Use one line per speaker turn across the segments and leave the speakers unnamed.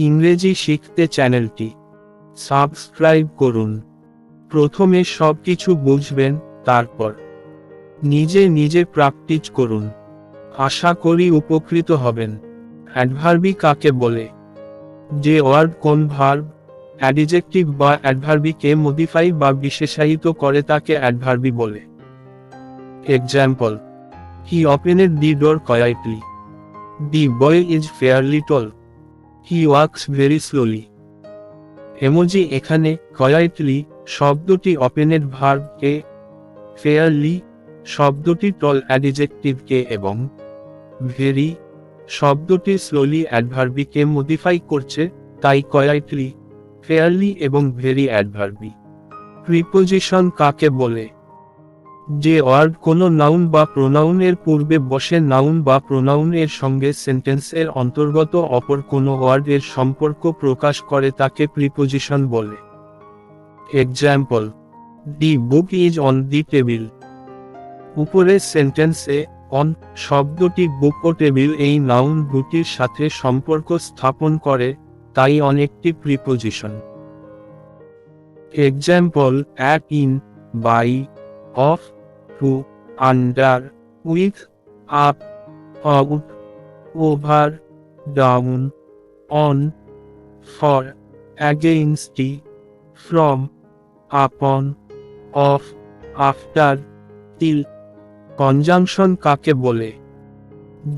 ইংরেজি শিখতে চ্যানেলটি সাবস্ক্রাইব করুন। প্রথমে সবকিছু বুঝবেন, তারপর নিজে নিজে প্র্যাকটিস করুন। আশা করি উপকৃত হবেন। অ্যাডভার্বি কাকে বলে? যে ওয়ার্ড কোন ভার্ব, অ্যাডিজেক্টিভ বা অ্যাডভার্বিকে মডিফাই বা বিশেষায়িত করে তাকে অ্যাডভার্বি বলে। Example: he opened the door quietly. The boy is fairly tall. He walks very slowly. এমোজি এখানে কোয়াইটলি শব্দটি ওপেনেড ভার্বকে, ফেয়ারলি শব্দটি টল অ্যাডিজেক্টিভকে এবং ভেরি শব্দটি স্লোলি অ্যাডভার্বিকে মডিফাই করছে, তাই কোয়াইটলি, ফেয়ারলি এবং ভেরি অ্যাডভার্বি। প্রিপোজিশন কাকে বলে? যে ওয়ার্ড কোনো নাউন বা প্রোনাউন এর পূর্বে বসে নাউন বা প্রোনাউন এর সঙ্গে সেন্টেন্স এর অন্তর্গত অপর কোনো ওয়ার্ড এর সম্পর্ক প্রকাশ করে তাকে প্রিপোজিশন বলে। Example: the book is on the table. উপরের সেন্টেন্সে অন শব্দটি বুক ও টেবিল এই নাউন দুটির সাথে সম্পর্ক স্থাপন করে, তাই অন একটি preposition. Example: at, in, by, of, to, under, with, up, out, over, down, on, for, against, from, upon, of, after, till. Conjunction কাকে বলে?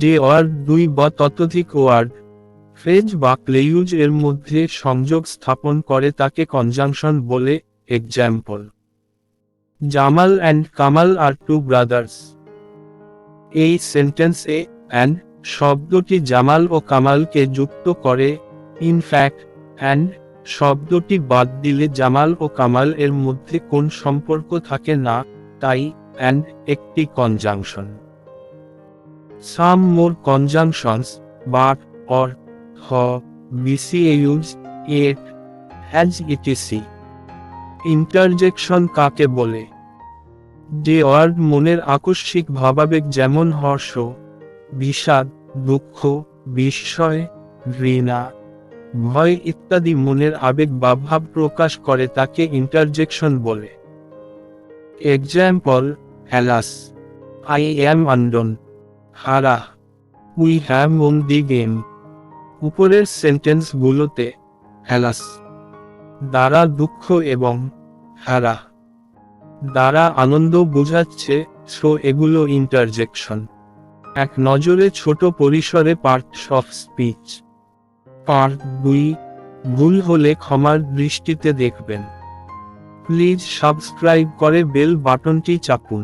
যে ওয়ার্ড দুই বা ততোধিক ওয়ার্ড, ফ্রেজ বা ক্লেইউজ এর মধ্যে সংযোগ স্থাপন করে তাকে কনজাংশন বলে। Example: Jamal and Kamal are two brothers. এই সেন্টেন্সে অ্যান্ড শব্দটি জামাল ও কামালকে যুক্ত করে। ইনফ্যাক্ট, অ্যান্ড শব্দটি বাদ দিলে জামাল ও কামাল এর মধ্যে কোন সম্পর্ক থাকে না, তাই অ্যান্ড একটি conjunction. Some more conjunctions but, or, হ, বিসিএউজ, এট, হ্যাজ ইটিসি। ইন্টারজেকশন কাকে বলে? যে ওয়ার্ড মনের আকস্মিক ভাবাবেগ যেমন হর্ষ, বিষাদ, দুঃখ, বিস্ময়, ঘৃণা, ভয় ইত্যাদি মনের আবেগ বা ভাব প্রকাশ করে তাকে ইন্টারজেকশন বলে। Example: alas, I am undone. Hurrah, we have won the game. উপরের সেন্টেন্সগুলোতে অ্যালাস দ্বারা দুঃখ এবং হারা দ্বারা আনন্দ বোঝাচ্ছে, সো এগুলো ইন্টারজেকশন। এক নজরে ছোট পরিসরে পার্টস অফ স্পিচ। পার্ট 2, ভুল হলে ক্ষমার দৃষ্টিতে দেখবেন। প্লিজ সাবস্ক্রাইব করে বেল বাটনটি চাপুন।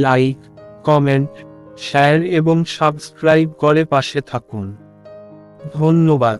লাইক, কমেন্ট, শেয়ার এবং সাবস্ক্রাইব করে পাশে থাকুন। ধন্যবাদ।